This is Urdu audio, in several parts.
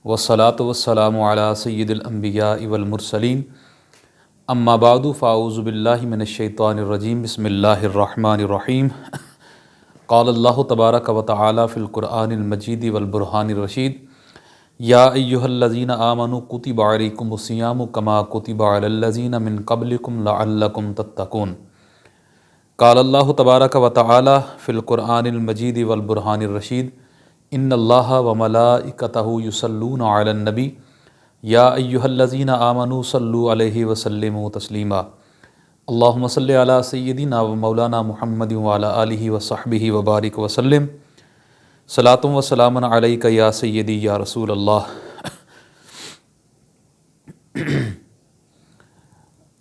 والصلاة والسلام علی سید الانبیاء والمرسلین اما بعد فاعوذ باللہ من الشیطان الرجیم بسم اللہ الرحمن الرحیم قال اللہ تبارک و تعالی فی القرآن المجید والبرہان الرشید یا ایہا الذین آمنوا کتب علیکم الصیام کما کتب علی الذین من قبلکم لعلکم تتقون قال اللہ تبارک و تعالی فی القرآن المجید والبرہان الرشید ان اللہ وملائکتہ یصلون علی النبی یا ایہا الذین آمنوا صلوا علیہ وسلموا تسلیما اللہم صلی علی سیدنا و مولانا محمد وعلی آلہ وصحبہ وبارک وسلم صلاۃ و سلام علیک یا سیدی یا رسول اللہ۔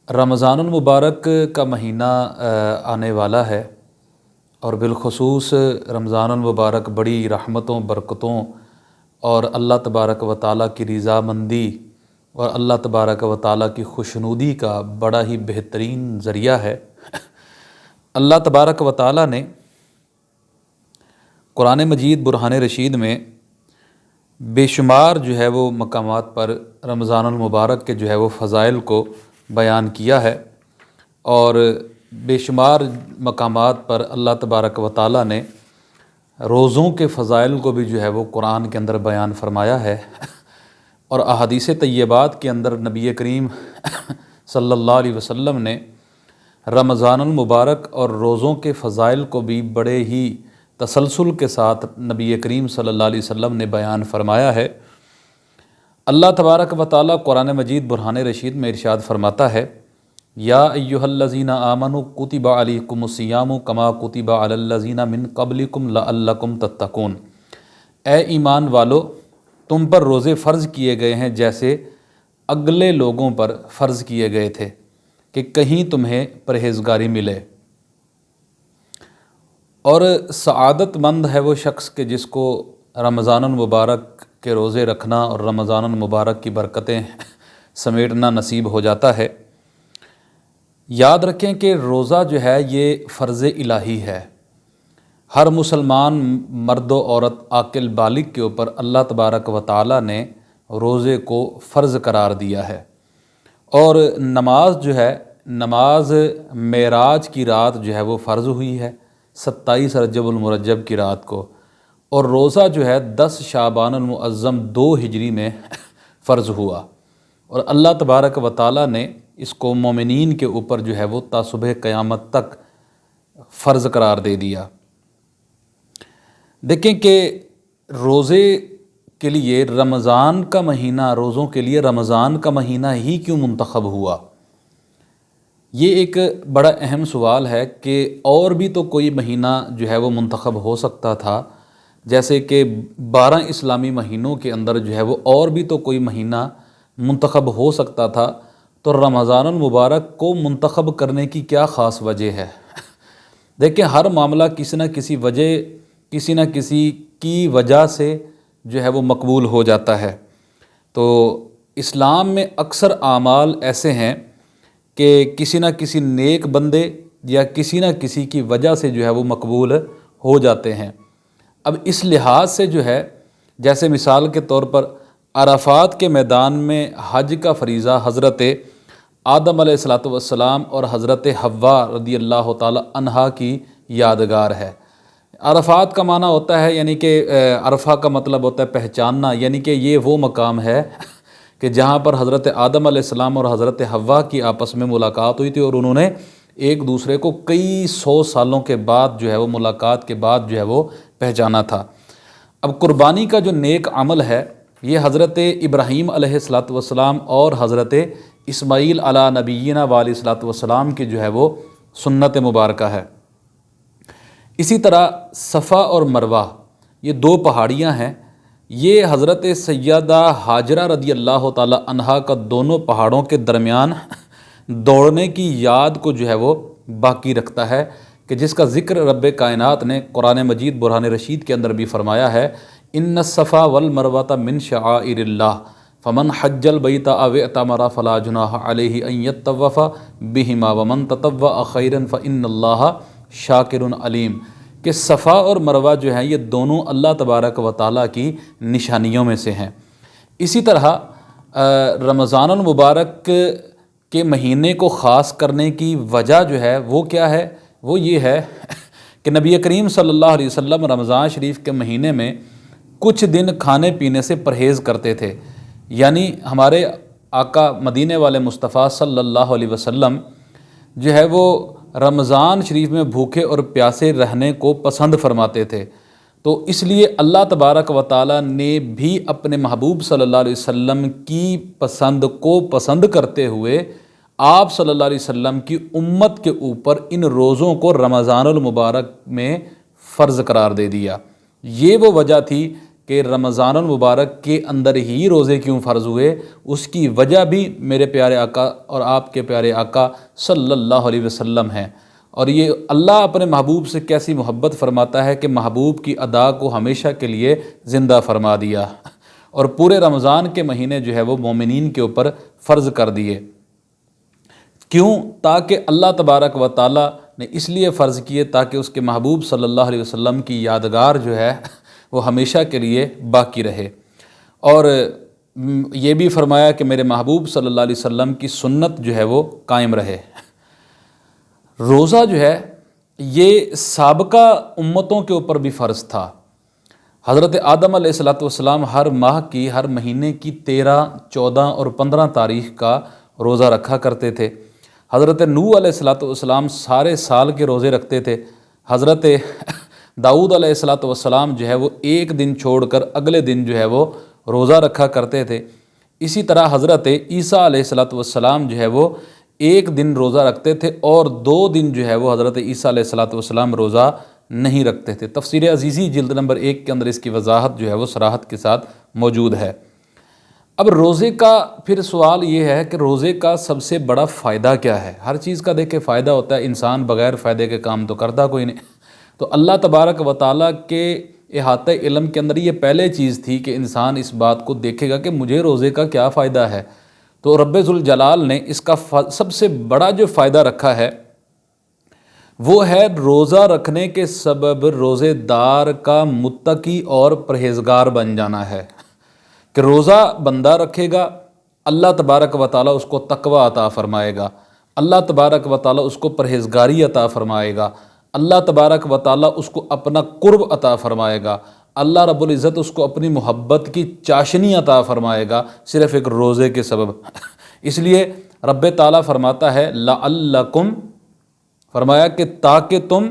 رمضان المبارک کا مہینہ آنے والا ہے اور بالخصوص رمضان المبارک بڑی رحمتوں، برکتوں اور اللہ تبارک و تعالیٰ کی رضامندی اور اللہ تبارک و تعالیٰ کی خوشنودی کا بڑا ہی بہترین ذریعہ ہے۔ اللہ تبارک و تعالیٰ نے قرآن مجید برہان رشید میں بے شمار جو ہے وہ مقامات پر رمضان المبارک کے جو ہے وہ فضائل کو بیان کیا ہے، اور بے شمار مقامات پر اللہ تبارک و تعالیٰ نے روزوں کے فضائل کو بھی جو ہے وہ قرآن کے اندر بیان فرمایا ہے، اور احادیث طیبات کے اندر نبی کریم صلی اللہ علیہ وسلم نے رمضان المبارک اور روزوں کے فضائل کو بھی بڑے ہی تسلسل کے ساتھ نبی کریم صلی اللہ علیہ وسلم نے بیان فرمایا ہے۔ اللہ تبارک و تعالیٰ قرآن مجید برہان رشید میں ارشاد فرماتا ہے یا ایہا الذین آمنوا کتب علیکم الصیام کما کتب علی الذین من قبلکم لعلکم تتقون، اے ایمان والو تم پر روزے فرض کیے گئے ہیں جیسے اگلے لوگوں پر فرض کیے گئے تھے کہ کہیں تمہیں پرہیزگاری ملے۔ اور سعادت مند ہے وہ شخص کہ جس کو رمضان المبارک کے روزے رکھنا اور رمضان المبارک کی برکتیں سمیٹنا نصیب ہو جاتا ہے۔ یاد رکھیں کہ روزہ جو ہے یہ فرض الہی ہے، ہر مسلمان مرد و عورت عاقل بالغ کے اوپر اللہ تبارک و تعالیٰ نے روزے کو فرض قرار دیا ہے۔ اور نماز جو ہے، نماز معراج کی رات جو ہے وہ فرض ہوئی ہے 27 رجب المرجب کی رات کو، اور روزہ جو ہے 10 شعبان المعظم 2 ہجری میں فرض ہوا، اور اللہ تبارک و تعالیٰ نے اس کو مومنین کے اوپر جو ہے وہ تا صبح قیامت تک فرض قرار دے دیا۔ دیکھیں کہ روزے کے لیے رمضان کا مہینہ، روزوں کے لیے رمضان کا مہینہ ہی کیوں منتخب ہوا؟ یہ ایک بڑا اہم سوال ہے کہ اور بھی تو کوئی مہینہ جو ہے وہ منتخب ہو سکتا تھا، جیسے کہ 12 اسلامی مہینوں کے اندر جو ہے وہ اور بھی تو کوئی مہینہ منتخب ہو سکتا تھا، تو رمضان المبارک کو منتخب کرنے کی کیا خاص وجہ ہے؟ دیکھیں ہر معاملہ کسی نہ کسی کی وجہ سے جو ہے وہ مقبول ہو جاتا ہے۔ تو اسلام میں اکثر اعمال ایسے ہیں کہ کسی نہ کسی نیک بندے یا کسی نہ کسی کی وجہ سے جو ہے وہ مقبول ہو جاتے ہیں۔ اب اس لحاظ سے جو ہے، جیسے مثال کے طور پر عرفات کے میدان میں حج کا فریضہ حضرت آدم علیہ السلام اور حضرت حوا رضی اللہ تعالی عنہا کی یادگار ہے۔ عرفات کا معنی ہوتا ہے، یعنی کہ عرفہ کا مطلب ہوتا ہے پہچاننا، یعنی کہ یہ وہ مقام ہے کہ جہاں پر حضرت آدم علیہ السلام اور حضرت حوا کی آپس میں ملاقات ہوئی تھی، اور انہوں نے ایک دوسرے کو کئی 100 سالوں کے بعد جو ہے وہ ملاقات کے بعد جو ہے وہ پہچانا تھا۔ اب قربانی کا جو نیک عمل ہے یہ حضرت ابراہیم علیہ السلام اور حضرت اسماعیل علی نبینا علیہ السلام کی جو ہے وہ سنت مبارکہ ہے۔ اسی طرح صفا اور مروہ یہ 2 پہاڑیاں ہیں، یہ حضرت سیدہ ہاجرہ رضی اللہ تعالی عنہا کا دونوں پہاڑوں کے درمیان دوڑنے کی یاد کو جو ہے وہ باقی رکھتا ہے، کہ جس کا ذکر رب کائنات نے قرآن مجید برہان رشید کے اندر بھی فرمایا ہے ان الصفا والمروۃ من شعائر اللہ فمن حج البیت او اعتمر فلا جناح علیہ ان یطوف بہما ومن تطوع خیرا فان اللہ شاکر علیم، کہ صفا اور مروہ جو ہیں یہ دونوں اللہ تبارک و تعالیٰ کی نشانیوں میں سے ہیں۔ اسی طرح رمضان المبارک کے مہینے کو خاص کرنے کی وجہ جو ہے وہ کیا ہے؟ وہ یہ ہے کہ نبی کریم صلی اللہ علیہ وسلم رمضان شریف کے مہینے میں کچھ دن کھانے پینے سے پرہیز کرتے تھے، یعنی ہمارے آقا مدینے والے مصطفیٰ صلی اللہ علیہ وسلم جو ہے وہ رمضان شریف میں بھوکے اور پیاسے رہنے کو پسند فرماتے تھے، تو اس لیے اللہ تبارک و تعالیٰ نے بھی اپنے محبوب صلی اللہ علیہ وسلم کی پسند کو پسند کرتے ہوئے آپ صلی اللہ علیہ وسلم کی امت کے اوپر ان روزوں کو رمضان المبارک میں فرض قرار دے دیا۔ یہ وہ وجہ تھی کہ رمضان المبارک کے اندر ہی روزے کیوں فرض ہوئے، اس کی وجہ بھی میرے پیارے آقا اور آپ کے پیارے آقا صلی اللہ علیہ وسلم ہیں۔ اور یہ اللہ اپنے محبوب سے کیسی محبت فرماتا ہے کہ محبوب کی ادا کو ہمیشہ کے لیے زندہ فرما دیا اور پورے رمضان کے مہینے جو ہے وہ مومنین کے اوپر فرض کر دیے۔ کیوں؟ تاکہ اللہ تبارک و تعالیٰ نے اس لیے فرض کیے تاکہ اس کے محبوب صلی اللہ علیہ وسلم کی یادگار جو ہے وہ ہمیشہ کے لیے باقی رہے، اور یہ بھی فرمایا کہ میرے محبوب صلی اللہ علیہ وسلم کی سنت جو ہے وہ قائم رہے۔ روزہ جو ہے یہ سابقہ امتوں کے اوپر بھی فرض تھا۔ حضرت آدم علیہ السلام ہر ماہ کی، ہر مہینے کی 13، 14 اور 15 تاریخ کا روزہ رکھا کرتے تھے۔ حضرت نوح علیہ السلام سارے سال کے روزے رکھتے تھے۔ حضرت داؤد علیہ السلام جو ہے وہ ایک دن چھوڑ کر اگلے دن جو ہے وہ روزہ رکھا کرتے تھے۔ اسی طرح حضرت عیسیٰ علیہ السلام جو ہے وہ ایک دن روزہ رکھتے تھے اور 2 دن جو ہے وہ حضرت عیسیٰ علیہ السلام روزہ نہیں رکھتے تھے۔ تفسیر عزیزی جلد نمبر 1 کے اندر اس کی وضاحت جو ہے وہ صراحت کے ساتھ موجود ہے۔ اب روزے کا پھر سوال یہ ہے کہ روزے کا سب سے بڑا فائدہ کیا ہے؟ ہر چیز کا دیکھیں فائدہ ہوتا ہے، انسان بغیر فائدے کے کام تو کرتا کوئی نہیں۔ تو اللہ تبارک و تعالیٰ کے احاطہ علم کے اندر یہ پہلے چیز تھی کہ انسان اس بات کو دیکھے گا کہ مجھے روزے کا کیا فائدہ ہے، تو رب ذوالجلال نے اس کا سب سے بڑا جو فائدہ رکھا ہے وہ ہے روزہ رکھنے کے سبب روزے دار کا متقی اور پرہیزگار بن جانا ہے، کہ روزہ بندہ رکھے گا اللہ تبارک و تعالیٰ اس کو تقوی عطا فرمائے گا، اللہ تبارک و تعالیٰ اس کو پرہیزگاری عطا فرمائے گا، اللہ تبارک و تعالیٰ اس کو اپنا قرب عطا فرمائے گا، اللہ رب العزت اس کو اپنی محبت کی چاشنی عطا فرمائے گا صرف ایک روزے کے سبب۔ اس لیے رب تعالیٰ فرماتا ہے لعلکم، فرمایا کہ تاکہ تم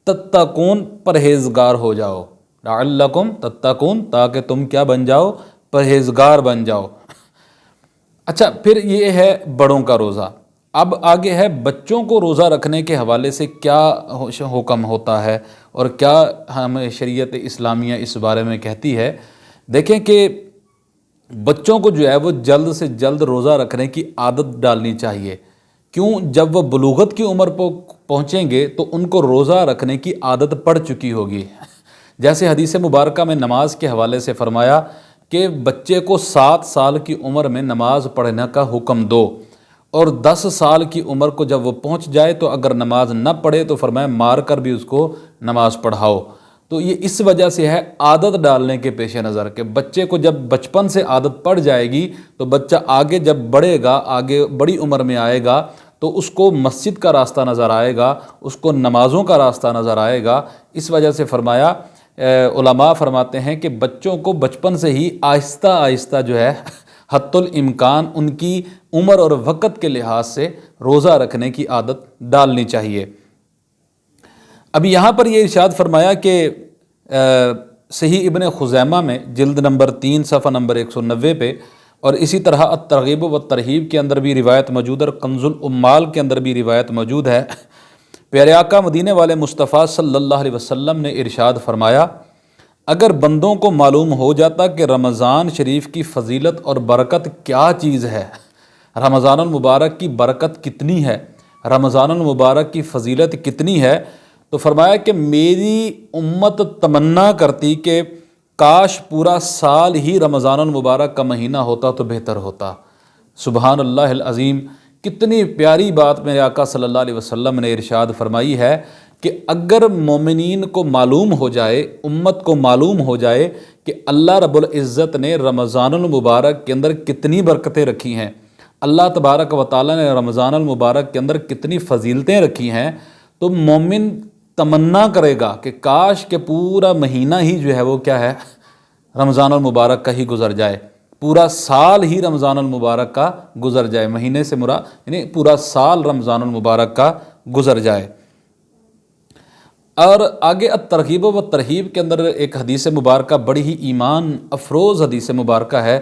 تتقون، پرہیزگار ہو جاؤ، لعلکم تتقون، تاکہ تم کیا بن جاؤ؟ پرہیزگار بن جاؤ۔ اچھا، پھر یہ ہے بڑوں کا روزہ۔ اب آگے ہے بچوں کو روزہ رکھنے کے حوالے سے کیا حکم ہوتا ہے اور کیا ہمیں شریعت اسلامیہ اس بارے میں کہتی ہے۔ دیکھیں کہ بچوں کو جو ہے وہ جلد سے جلد روزہ رکھنے کی عادت ڈالنی چاہیے۔ کیوں؟ جب وہ بلوغت کی عمر پر پہنچیں گے تو ان کو روزہ رکھنے کی عادت پڑ چکی ہوگی۔ جیسے حدیث مبارکہ میں نماز کے حوالے سے فرمایا کہ بچے کو 7 سال کی عمر میں نماز پڑھنے کا حکم دو، اور 10 سال کی عمر کو جب وہ پہنچ جائے تو اگر نماز نہ پڑھے تو فرمایا مار کر بھی اس کو نماز پڑھاؤ۔ تو یہ اس وجہ سے ہے عادت ڈالنے کے پیش نظر کہ بچے کو جب بچپن سے عادت پڑ جائے گی تو بچہ آگے جب بڑھے گا، آگے بڑی عمر میں آئے گا تو اس کو مسجد کا راستہ نظر آئے گا، اس کو نمازوں کا راستہ نظر آئے گا۔ اس وجہ سے فرمایا، علماء فرماتے ہیں کہ بچوں کو بچپن سے ہی آہستہ آہستہ جو ہے حتی الامکان ان کی عمر اور وقت کے لحاظ سے روزہ رکھنے کی عادت ڈالنی چاہیے۔ اب یہاں پر یہ ارشاد فرمایا کہ صحیح ابن خزیمہ میں جلد نمبر 3 صفحہ نمبر 190 پہ، اور اسی طرح الترغیب و ترہیب کے اندر بھی روایت موجود ہے اور کنز العمال کے اندر بھی روایت موجود ہے۔ پیارے آقا مدینے والے مصطفیٰ صلی اللہ علیہ وسلم نے ارشاد فرمایا، اگر بندوں کو معلوم ہو جاتا کہ رمضان شریف کی فضیلت اور برکت کیا چیز ہے، رمضان المبارک کی برکت کتنی ہے، رمضان المبارک کی فضیلت کتنی ہے، تو فرمایا کہ میری امت تمنا کرتی کہ کاش پورا سال ہی رمضان المبارک کا مہینہ ہوتا تو بہتر ہوتا۔ سبحان اللہ العظیم، کتنی پیاری بات میرے آقا صلی اللہ علیہ وسلم نے ارشاد فرمائی ہے کہ اگر مومنین کو معلوم ہو جائے، امت کو معلوم ہو جائے کہ اللہ رب العزت نے رمضان المبارک کے اندر کتنی برکتیں رکھی ہیں، اللہ تبارک و تعالیٰ نے رمضان المبارک کے اندر کتنی فضیلتیں رکھی ہیں، تو مومن تمنا کرے گا کہ کاش کہ پورا مہینہ ہی جو ہے وہ کیا ہے، رمضان المبارک کا ہی گزر جائے، پورا سال ہی رمضان المبارک کا گزر جائے، مہینے سے مراد یعنی پورا سال رمضان المبارک کا گزر جائے۔ اور آگے الترغیب و ترہیب کے اندر ایک حدیث مبارکہ بڑی ہی ایمان افروز حدیث مبارکہ ہے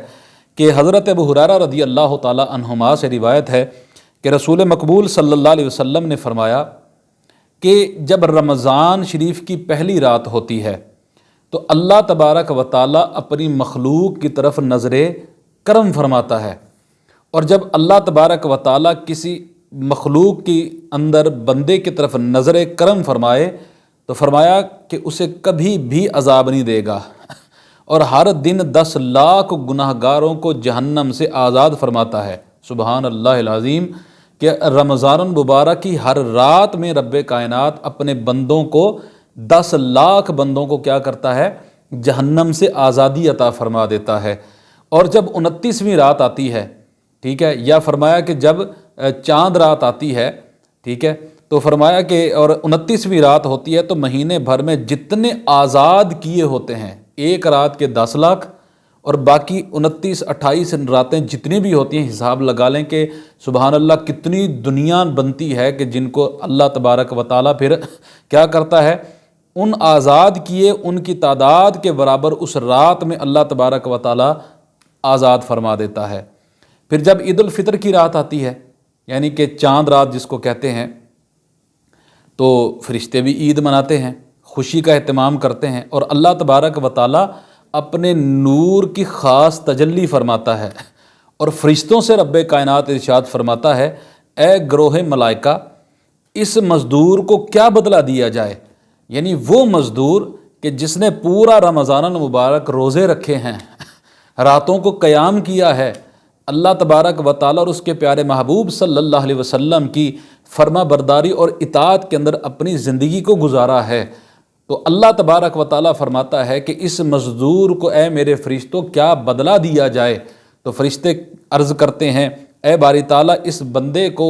کہ حضرت ابو ہریرہ رضی اللہ تعالی عنہما سے روایت ہے کہ رسول مقبول صلی اللہ علیہ وسلم نے فرمایا کہ جب رمضان شریف کی پہلی رات ہوتی ہے تو اللہ تبارک و تعالی اپنی مخلوق کی طرف نظر کرم فرماتا ہے، اور جب اللہ تبارک و تعالی کسی مخلوق کی اندر بندے کی طرف نظر کرم فرمائے تو فرمایا کہ اسے کبھی بھی عذاب نہیں دے گا، اور ہر دن 10 لاکھ گناہ گاروں کو جہنم سے آزاد فرماتا ہے۔ سبحان اللہ العظیم، کہ رمضان المبارک کی ہر رات میں رب کائنات اپنے بندوں کو 10 لاکھ بندوں کو کیا کرتا ہے، جہنم سے آزادی عطا فرما دیتا ہے۔ اور جب 29ویں رات آتی ہے، ٹھیک ہے، یا فرمایا کہ جب چاند رات آتی ہے، ٹھیک ہے، تو فرمایا کہ اور 29ویں رات ہوتی ہے تو مہینے بھر میں جتنے آزاد کیے ہوتے ہیں، ایک رات کے 10 لاکھ اور باقی 29 28 راتیں جتنی بھی ہوتی ہیں، حساب لگا لیں کہ سبحان اللہ کتنی دنیا بنتی ہے کہ جن کو اللہ تبارک و تعالیٰ پھر کیا کرتا ہے، ان آزاد کیے ان کی تعداد کے برابر اس رات میں اللہ تبارک و تعالیٰ آزاد فرما دیتا ہے۔ پھر جب عید الفطر کی رات آتی ہے، یعنی کہ چاند رات جس کو کہتے ہیں، تو فرشتے بھی عید مناتے ہیں، خوشی کا اہتمام کرتے ہیں، اور اللہ تبارک و تعالیٰ اپنے نور کی خاص تجلی فرماتا ہے، اور فرشتوں سے رب کائنات ارشاد فرماتا ہے، اے گروہ ملائکہ اس مزدور کو کیا بدلہ دیا جائے، یعنی وہ مزدور کہ جس نے پورا رمضان المبارک روزے رکھے ہیں، راتوں کو قیام کیا ہے، اللہ تبارک و تعالیٰ اور اس کے پیارے محبوب صلی اللہ علیہ وسلم کی فرما برداری اور اطاعت کے اندر اپنی زندگی کو گزارا ہے، تو اللہ تبارک و تعالیٰ فرماتا ہے کہ اس مزدور کو اے میرے فرشتوں کیا بدلہ دیا جائے، تو فرشتے عرض کرتے ہیں اے باری تعالیٰ اس بندے کو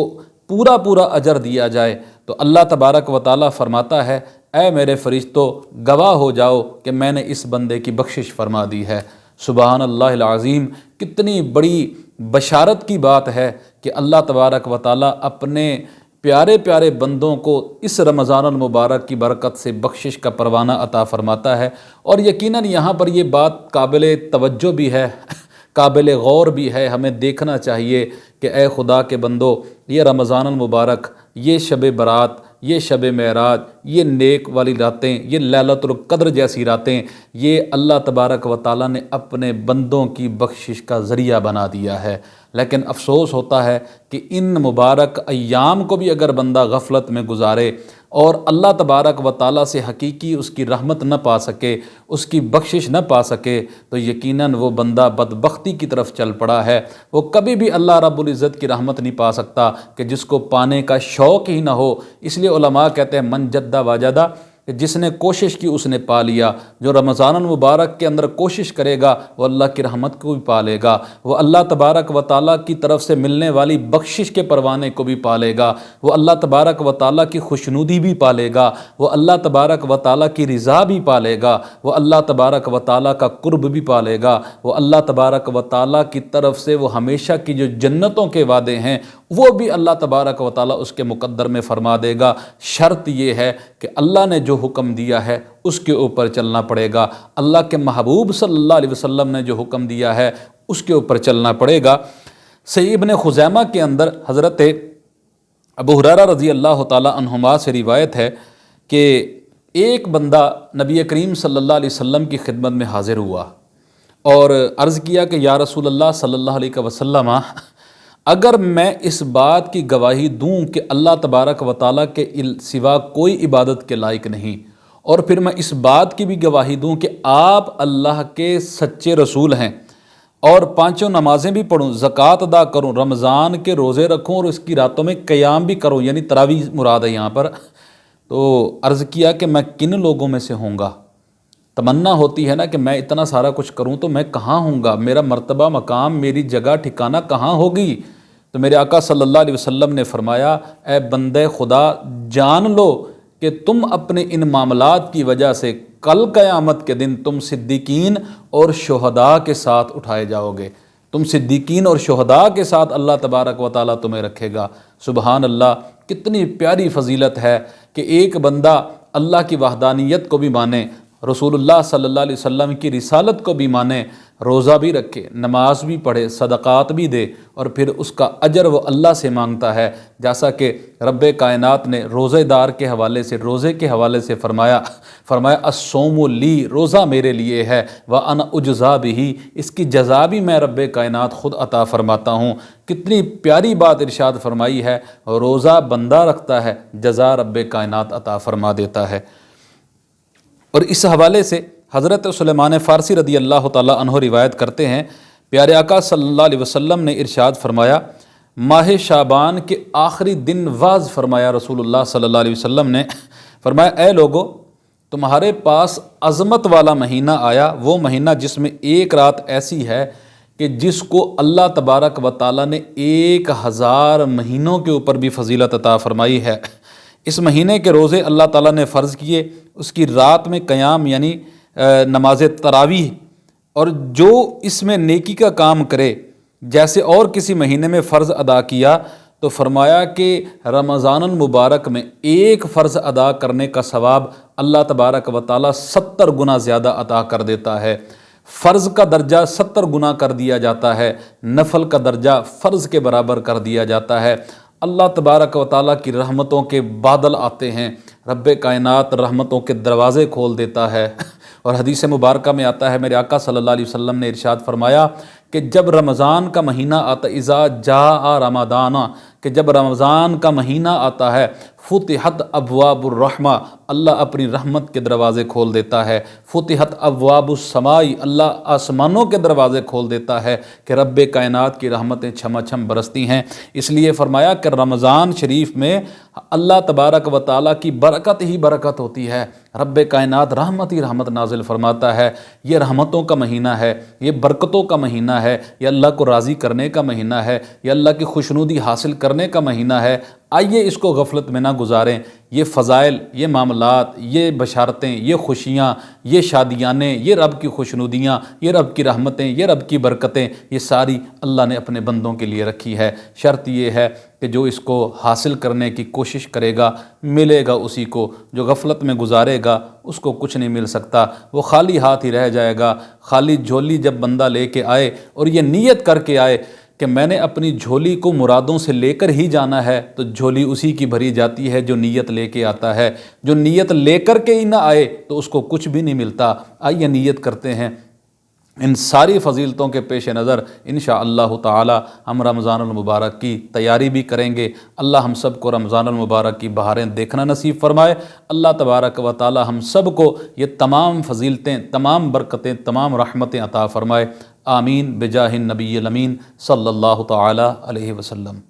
پورا اجر دیا جائے، تو اللہ تبارک و تعالیٰ فرماتا ہے اے میرے فرشتوں گواہ ہو جاؤ کہ میں نے اس بندے کی بخشش فرما دی ہے۔ سبحان اللہ العظیم، کتنی بڑی بشارت کی بات ہے کہ اللہ تبارک و تعالیٰ اپنے پیارے پیارے بندوں کو اس رمضان المبارک کی برکت سے بخشش کا پروانہ عطا فرماتا ہے۔ اور یقیناً یہاں پر یہ بات قابل توجہ بھی ہے، قابل غور بھی ہے، ہمیں دیکھنا چاہیے کہ اے خدا کے بندو، یہ رمضان المبارک، یہ شب برات، یہ شب معراج، یہ نیک والی راتیں، یہ لیلۃ القدر جیسی راتیں، یہ اللہ تبارک و تعالیٰ نے اپنے بندوں کی بخشش کا ذریعہ بنا دیا ہے۔ لیکن افسوس ہوتا ہے کہ ان مبارک ایام کو بھی اگر بندہ غفلت میں گزارے اور اللہ تبارک و تعالیٰ سے حقیقی اس کی رحمت نہ پا سکے، اس کی بخشش نہ پا سکے، تو یقیناً وہ بندہ بدبختی کی طرف چل پڑا ہے۔ وہ کبھی بھی اللہ رب العزت کی رحمت نہیں پا سکتا کہ جس کو پانے کا شوق ہی نہ ہو۔ اس لیے علماء کہتے ہیں من جدہ واجدہ، کہ جس نے کوشش کی اس نے پا لیا۔ جو رمضان المبارک کے اندر کوشش کرے گا وہ اللہ کی رحمت کو بھی پا لے گا، وہ اللہ تبارک و تعالیٰ کی طرف سے ملنے والی بخشش کے پروانے کو بھی پا لے گا، وہ اللہ تبارک و تعالیٰ کی خوشنودی بھی پا لے گا، وہ اللہ تبارک و تعالیٰ کی رضا بھی پا لے گا، وہ اللہ تبارک و تعالیٰ کا قرب بھی پا لے گا، وہ اللہ تبارک و تعالیٰ کی طرف سے وہ ہمیشہ کی جو جنتوں کے وعدے ہیں وہ بھی اللہ تبارک و تعالیٰ اس کے مقدر میں فرما دے گا۔ شرط یہ ہے کہ اللہ نے جو حکم دیا ہے اس کے اوپر چلنا پڑے گا، اللہ کے محبوب صلی اللہ علیہ وسلم نے جو حکم دیا ہے اس کے اوپر چلنا پڑے گا۔ صحیح ابن خزیمہ کے اندر حضرت ابو ہریرہ رضی اللہ تعالی عنہما سے روایت ہے کہ ایک بندہ نبی کریم صلی اللہ علیہ وسلم کی خدمت میں حاضر ہوا اور عرض کیا کہ یا رسول اللہ صلی اللہ علیہ وسلم، اگر میں اس بات کی گواہی دوں کہ اللہ تبارک و تعالیٰ کے سوا کوئی عبادت کے لائق نہیں، اور پھر میں اس بات کی بھی گواہی دوں کہ آپ اللہ کے سچے رسول ہیں، اور 5 نمازیں بھی پڑھوں، زکوٰۃ ادا کروں، رمضان کے روزے رکھوں اور اس کی راتوں میں قیام بھی کروں، یعنی تراویح مراد ہے یہاں پر، تو عرض کیا کہ میں کن لوگوں میں سے ہوں گا؟ تمنا ہوتی ہے نا کہ میں اتنا سارا کچھ کروں تو میں کہاں ہوں گا، میرا مرتبہ مقام، میری جگہ ٹھکانہ کہاں ہوگی؟ تو میرے آقا صلی اللہ علیہ وسلم نے فرمایا اے بندے خدا جان لو کہ تم اپنے ان معاملات کی وجہ سے کل قیامت کے دن تم صدیقین اور شہداء کے ساتھ اٹھائے جاؤ گے، تم صدیقین اور شہداء کے ساتھ اللہ تبارک و تعالیٰ تمہیں رکھے گا۔ سبحان اللہ، کتنی پیاری فضیلت ہے کہ ایک بندہ اللہ کی وحدانیت کو بھی مانے، رسول اللہ صلی اللہ علیہ وسلم کی رسالت کو بھی مانے، روزہ بھی رکھے، نماز بھی پڑھے، صدقات بھی دے، اور پھر اس کا اجر وہ اللہ سے مانگتا ہے، جیسا کہ رب کائنات نے روزے دار کے حوالے سے، روزے کے حوالے سے فرمایا الصوم لی، روزہ میرے لیے ہے، وَأَنَا أُجْزَىٰ بِهِ، اس کی جزا بھی میں رب کائنات خود عطا فرماتا ہوں۔ کتنی پیاری بات ارشاد فرمائی ہے، روزہ بندہ رکھتا ہے، جزا رب کائنات عطا فرما دیتا ہے۔ اور اس حوالے سے حضرت سلیمان فارسی رضی اللہ تعالیٰ عنہ روایت کرتے ہیں، پیارے آقا صلی اللہ علیہ وسلم نے ارشاد فرمایا، ماہ شعبان کے آخری دن واز فرمایا رسول اللہ صلی اللہ علیہ وسلم نے، فرمایا اے لوگو، تمہارے پاس عظمت والا مہینہ آیا، وہ مہینہ جس میں ایک رات ایسی ہے کہ جس کو اللہ تبارک و تعالیٰ نے 1000 مہینوں کے اوپر بھی فضیلت عطا فرمائی ہے۔ اس مہینے کے روزے اللہ تعالیٰ نے فرض کیے، اس کی رات میں قیام یعنی نماز تراویح، اور جو اس میں نیکی کا کام کرے جیسے اور کسی مہینے میں فرض ادا کیا، تو فرمایا کہ رمضان المبارک میں ایک فرض ادا کرنے کا ثواب اللہ تبارک و تعالیٰ 70 گنا زیادہ عطا کر دیتا ہے۔ فرض کا درجہ 70 گنا کر دیا جاتا ہے، نفل کا درجہ فرض کے برابر کر دیا جاتا ہے۔ اللہ تبارک و تعالیٰ کی رحمتوں کے بادل آتے ہیں، رب کائنات رحمتوں کے دروازے کھول دیتا ہے۔ اور حدیث مبارکہ میں آتا ہے، میرے آقا صلی اللہ علیہ وسلم نے ارشاد فرمایا کہ جب رمضان کا مہینہ آتا، اذا جاء رمضان، کہ جب رمضان کا مہینہ آتا ہے، فتحت ابواب الرحمہ، اللہ اپنی رحمت کے دروازے کھول دیتا ہے، فتحت ابواب السماء، اللہ آسمانوں کے دروازے کھول دیتا ہے کہ رب کائنات کی رحمتیں چھما چھم برستی ہیں۔ اس لیے فرمایا کہ رمضان شریف میں اللہ تبارک و تعالیٰ کی برکت ہی برکت ہوتی ہے، رب کائنات رحمت ہی رحمت نازل فرماتا ہے۔ یہ رحمتوں کا مہینہ ہے، یہ برکتوں کا مہینہ ہے، یہ اللہ کو راضی کرنے کا مہینہ ہے، یہ اللہ کی خوشنودی حاصل کرنے کا مہینہ ہے۔ آئیے اس کو غفلت میں نہ گزاریں۔ یہ فضائل، یہ معاملات، یہ بشارتیں، یہ خوشیاں، یہ شادیانے، یہ رب کی خوشنودیاں، یہ رب کی رحمتیں، یہ رب کی برکتیں، یہ ساری اللہ نے اپنے بندوں کے لیے رکھی ہے۔ شرط یہ ہے کہ جو اس کو حاصل کرنے کی کوشش کرے گا ملے گا اسی کو، جو غفلت میں گزارے گا اس کو کچھ نہیں مل سکتا، وہ خالی ہاتھ ہی رہ جائے گا۔ خالی جھولی جب بندہ لے کے آئے اور یہ نیت کر کے آئے کہ میں نے اپنی جھولی کو مرادوں سے لے کر ہی جانا ہے، تو جھولی اسی کی بھری جاتی ہے جو نیت لے کے آتا ہے۔ جو نیت لے کر کے ہی نہ آئے تو اس کو کچھ بھی نہیں ملتا۔ آئیے نیت کرتے ہیں ان ساری فضیلتوں کے پیش نظر انشاءاللہ تعالی ہم رمضان المبارک کی تیاری بھی کریں گے۔ اللہ ہم سب کو رمضان المبارک کی بہاریں دیکھنا نصیب فرمائے۔ اللہ تبارک و تعالی ہم سب کو یہ تمام فضیلتیں، تمام برکتیں، تمام رحمتیں عطا فرمائے۔ آمین بجاہ النبی الامین صلی اللہ تعالی علیہ وسلم۔